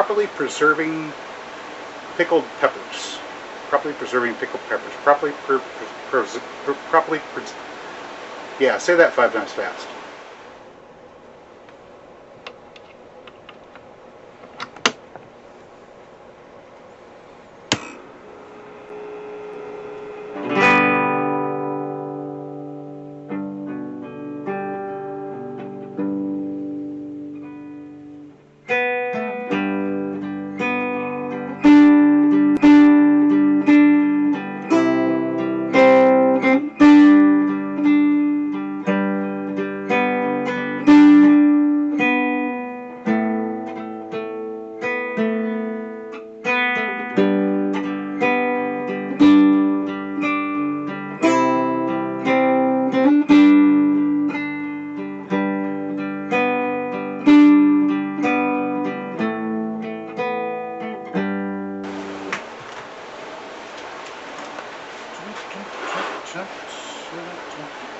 properly preserving pickled peppers. Properly preserving pickled peppers. Yeah, say that 5 times fast.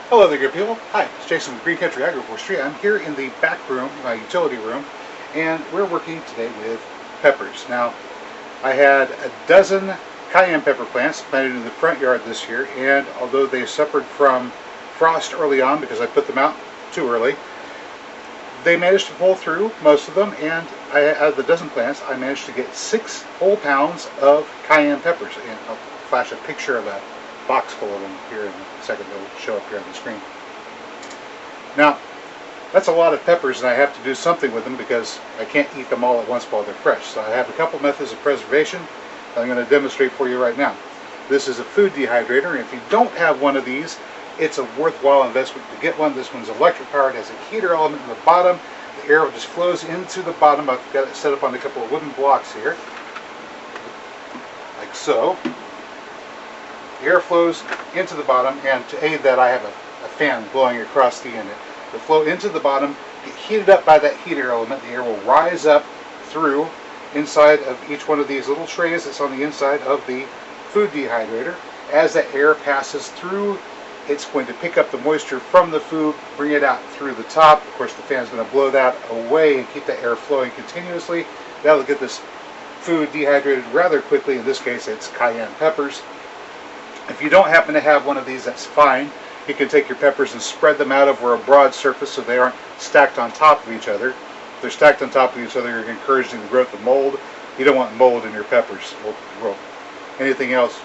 Hello there, good people. Hi, it's Jason with Green Country Agroforestry. I'm here in the back room, my utility room, and we're working today with peppers. Now, I had a dozen cayenne pepper plants planted in the front yard this year, and although they suffered from frost early on because I put them out too early, they managed to pull through, most of them, and out of the dozen plants, I managed to get 6 whole pounds of cayenne peppers. And I'll flash a picture of a box full of them here in a second. They'll show up here on the screen. Now, that's a lot of peppers, and I have to do something with them because I can't eat them all at once while they're fresh. So I have a couple methods of preservation that I'm going to demonstrate for you right now. This is a food dehydrator, and if you don't have one of these, it's a worthwhile investment to get one. This one's electric powered, has a heater element in the bottom. The air just flows into the bottom. I've got it set up on a couple of wooden blocks here, like so. The air flows into the bottom, and to aid that, I have a fan blowing across the unit. It'll flow into the bottom, get heated up by that heater element. The air will rise up through inside of each one of these little trays that's on the inside of the food dehydrator. As that air passes through, it's going to pick up the moisture from the food, bring it out through the top. Of course, the fan's going to blow that away and keep the air flowing continuously. That'll get this food dehydrated rather quickly. In this case, it's cayenne peppers. If you don't happen to have one of these, that's fine. You can take your peppers and spread them out over a broad surface so they aren't stacked on top of each other. If they're stacked on top of each other, you're encouraging the growth of mold. You don't want mold in your peppers. Well, anything else,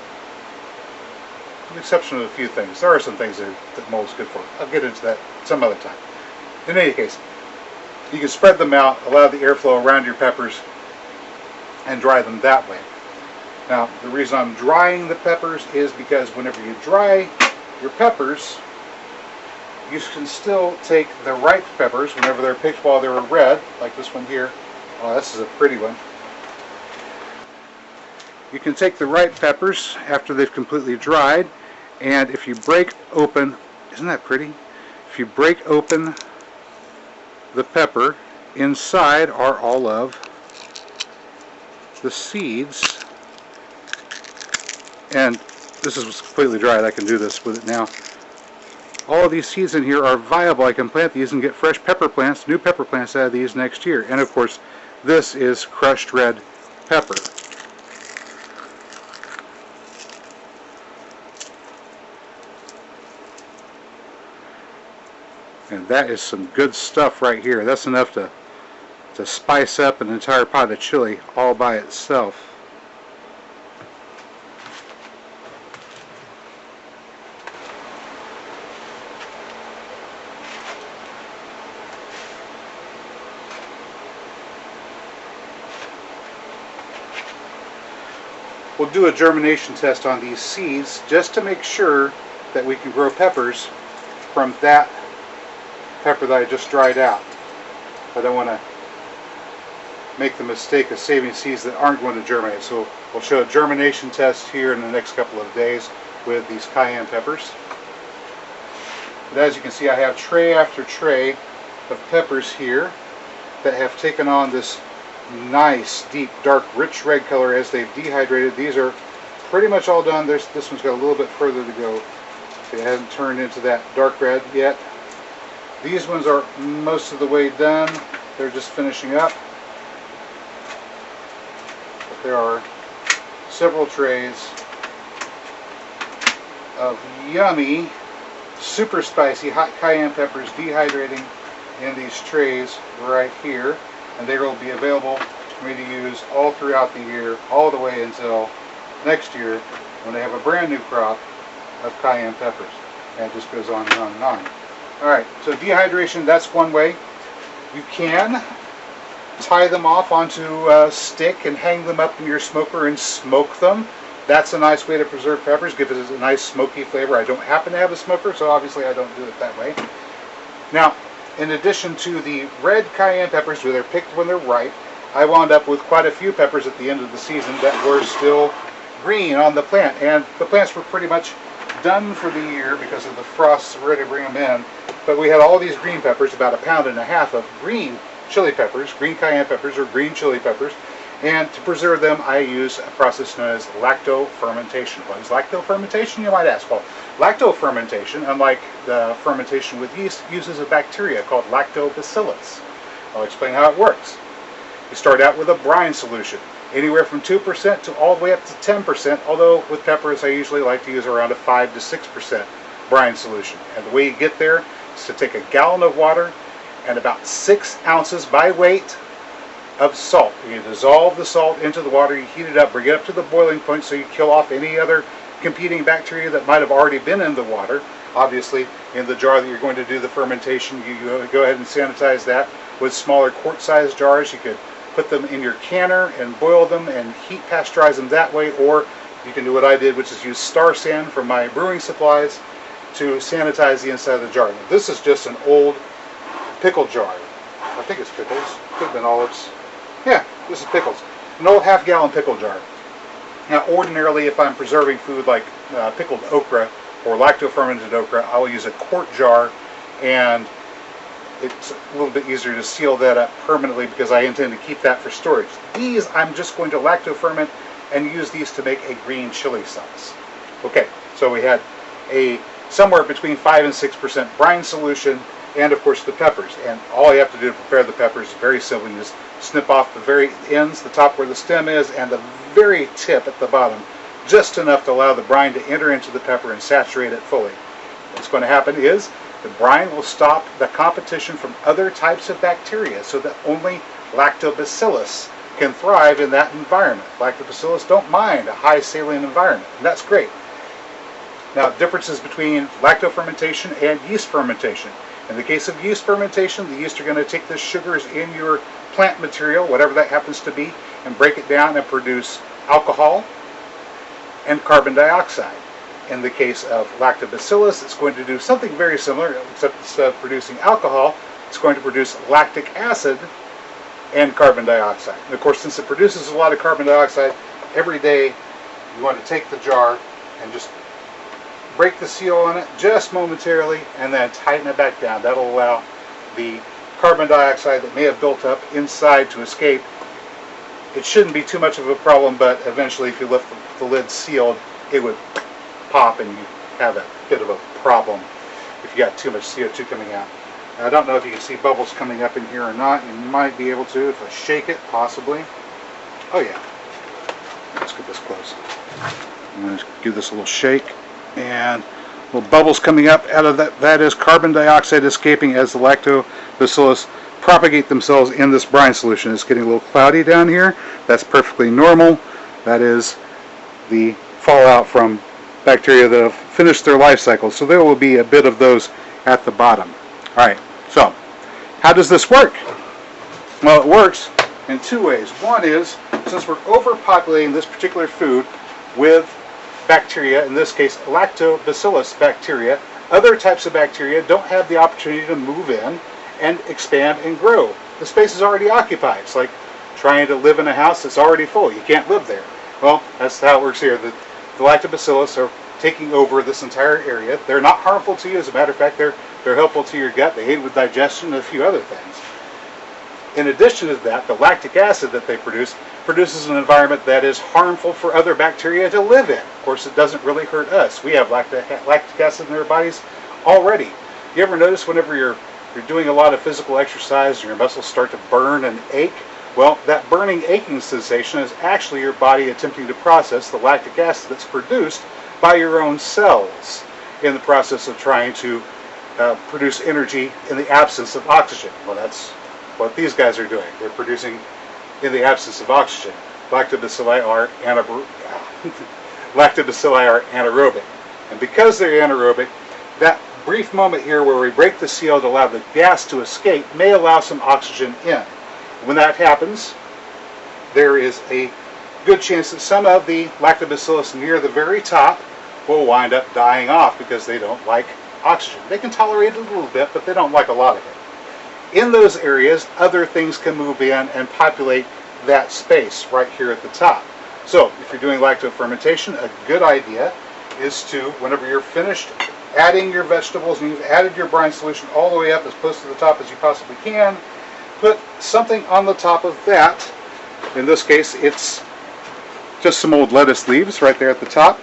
with the exception of a few things. There are some things that mold's good for. I'll get into that some other time. In any case, you can spread them out, allow the airflow around your peppers, and dry them that way. Now, the reason I'm drying the peppers is because whenever you dry your peppers, you can still take the ripe peppers whenever they're picked while they were red, like this one here. Oh, this is a pretty one. You can take the ripe peppers after they've completely dried, and if you break open, isn't that pretty? If you break open the pepper, inside are all of the seeds. And this is completely dried. I can do this with it now. All of these seeds in here are viable. I can plant these and get fresh pepper plants, new pepper plants out of these next year. And of course, this is crushed red pepper. And that is some good stuff right here. That's enough to spice up an entire pot of chili all by itself. We'll do a germination test on these seeds just to make sure that we can grow peppers from that pepper that I just dried out. I don't want to make the mistake of saving seeds that aren't going to germinate. So we'll show a germination test here in the next couple of days with these cayenne peppers. But as you can see, I have tray after tray of peppers here that have taken on this nice, deep, dark, rich red color as they've dehydrated. These are pretty much all done. This one's got a little bit further to go. It hasn't turned into that dark red yet. These ones are most of the way done. They're just finishing up. there are several trays of yummy, super spicy hot cayenne peppers dehydrating in these trays right here, and they will be available for me to use all throughout the year, all the way until next year when they have a brand new crop of cayenne peppers. And it just goes on and on and on. Alright, so dehydration, that's one way. You can tie them off onto a stick and hang them up in your smoker and smoke them. That's a nice way to preserve peppers, give it a nice smoky flavor. I don't happen to have a smoker, so obviously I don't do it that way. Now, in addition to the red cayenne peppers, where they're picked when they're ripe, I wound up with quite a few peppers at the end of the season that were still green on the plant. And the plants were pretty much done for the year because of the frosts ready to bring them in. But we had all these green peppers, about 1.5 pounds of green chili peppers, green cayenne peppers or green chili peppers. And to preserve them, I use a process known as lacto fermentation. What is lacto fermentation, you might ask? Well, lacto fermentation, unlike the fermentation with yeast, uses a bacteria called lactobacillus. I'll explain how it works. You start out with a brine solution, anywhere from 2% to all the way up to 10%, although with peppers I usually like to use around a 5 to 6% brine solution. And the way you get there is to take a gallon of water and about 6 ounces by weight of salt. You dissolve the salt into the water, you heat it up, bring it up to the boiling point so you kill off any other competing bacteria that might have already been in the water. Obviously, in the jar that you're going to do the fermentation, you go ahead and sanitize that with smaller quart-sized jars. You could put them in your canner and boil them and heat pasteurize them that way, or you can do what I did, which is use Star San from my brewing supplies to sanitize the inside of the jar. Now, this is just an old pickle jar. I think it's pickles. Could have been olives. Yeah, this is pickles. An old half-gallon pickle jar. Now, ordinarily, if I'm preserving food like pickled okra or lacto-fermented okra, I'll use a quart jar, and it's a little bit easier to seal that up permanently because I intend to keep that for storage. These, I'm just going to lacto-ferment and use these to make a green chili sauce. Okay, so we had a somewhere between 5 and 6% brine solution, and of course the peppers. And all you have to do to prepare the peppers is very simple. You just snip off the very ends, the top where the stem is, and the very tip at the bottom, just enough to allow the brine to enter into the pepper and saturate it fully. What's going to happen is the brine will stop the competition from other types of bacteria so that only lactobacillus can thrive in that environment. Lactobacillus don't mind a high saline environment, and that's great. Now, differences between lacto fermentation and yeast fermentation. In the case of yeast fermentation, the yeast are going to take the sugars in your plant material, whatever that happens to be, and break it down and produce alcohol and carbon dioxide. In the case of lactobacillus, it's going to do something very similar, except instead of producing alcohol, it's going to produce lactic acid and carbon dioxide. And of course, since it produces a lot of carbon dioxide, every day you want to take the jar and just break the seal on it just momentarily and then tighten it back down. That'll allow the carbon dioxide that may have built up inside to escape. It shouldn't be too much of a problem, but eventually if you left the lid sealed, it would pop and you have a bit of a problem if you got too much CO2 coming out. Now, I don't know if you can see bubbles coming up in here or not. You might be able to if I shake it, possibly. Oh yeah. Let's get this close. I'm going to give this a little shake, and little bubbles coming up out of that. That is carbon dioxide escaping as the lactobacillus propagate themselves in this brine solution. It's getting a little cloudy down here. That's perfectly normal. That is the fallout from bacteria that have finished their life cycle. So there will be a bit of those at the bottom. Alright, so how does this work? Well, it works in two ways. One is, since we're overpopulating this particular food with bacteria, in this case lactobacillus bacteria, other types of bacteria don't have the opportunity to move in and expand and grow. The space is already occupied. It's like trying to live in a house that's already full. You can't live there. Well, that's how it works here. The lactobacillus are taking over this entire area. They're not harmful to you. As a matter of fact, they're helpful to your gut. They aid with digestion and a few other things. In addition to that, the lactic acid that they produces an environment that is harmful for other bacteria to live in. Of course, it doesn't really hurt us. We have lactic acid in our bodies already. You ever notice whenever you're doing a lot of physical exercise and your muscles start to burn and ache? Well, that burning, aching sensation is actually your body attempting to process the lactic acid that's produced by your own cells in the process of trying to produce energy in the absence of oxygen. Well, that's what these guys are doing. They're producing in the absence of oxygen. Lactobacilli are anaerobic. And because they're anaerobic, that brief moment here where we break the seal to allow the gas to escape may allow some oxygen in. When that happens, there is a good chance that some of the lactobacillus near the very top will wind up dying off because they don't like oxygen. They can tolerate it a little bit, but they don't like a lot of it. In those areas, other things can move in and populate that space right here at the top. So if you're doing lacto fermentation, a good idea is to, whenever you're finished adding your vegetables and you've added your brine solution all the way up as close to the top as you possibly can, put something on the top of that. In this case, it's just some old lettuce leaves right there at the top.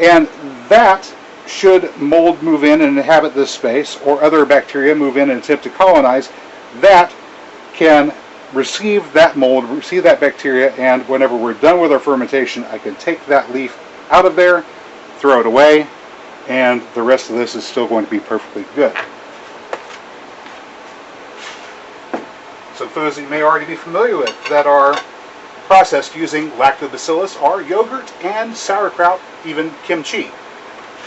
And that should mold move in and inhabit this space, or other bacteria move in and attempt to colonize, that can receive that mold, receive that bacteria, and whenever we're done with our fermentation, I can take that leaf out of there, throw it away, and the rest of this is still going to be perfectly good. Some foods that you may already be familiar with that are processed using lactobacillus are yogurt and sauerkraut, even kimchi.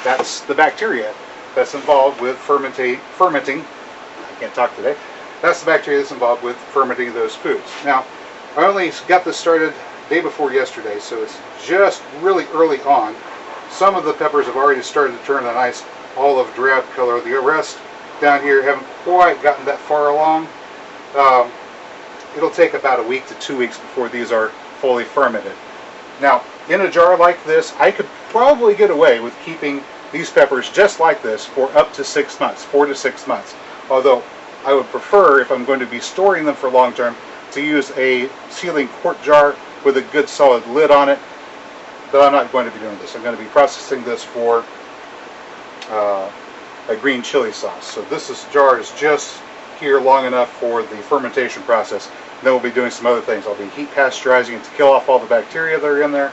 That's the bacteria that's involved with fermenting. I can't talk today. That's the bacteria that's involved with fermenting those foods. Now, I only got this started day before yesterday, so it's just really early on. Some of the peppers have already started to turn a nice olive drab color. The rest down here haven't quite gotten that far along. It'll take about a week to 2 weeks before these are fully fermented. Now, in a jar like this, I could probably get away with keeping these peppers just like this for up to 6 months, 4 to 6 months. Although I would prefer, if I'm going to be storing them for long term, to use a sealing quart jar with a good solid lid on it. But I'm not going to be doing this. I'm going to be processing this for a green chili sauce. So this jar is just here long enough for the fermentation process. Then we'll be doing some other things. I'll be heat pasteurizing it to kill off all the bacteria that are in there.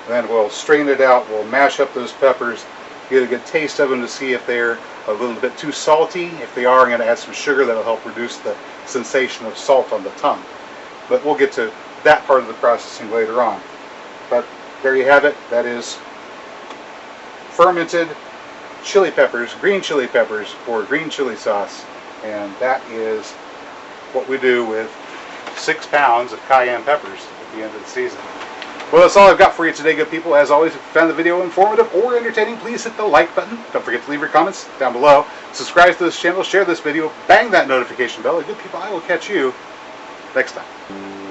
And then we'll strain it out. We'll mash up those peppers, get a good taste of them to see if they're a little bit too salty. If they are, I'm going to add some sugar that'll help reduce the sensation of salt on the tongue. But we'll get to that part of the processing later on. But there you have it. That is fermented chili peppers, green chili peppers for green chili sauce. And that is what we do with 6 pounds of cayenne peppers at the end of the season. Well, that's all I've got for you today, good people. As always, if you found the video informative or entertaining, please hit the like button. Don't forget to leave your comments down below. Subscribe to this channel, share this video, bang that notification bell. And good people, I will catch you next time.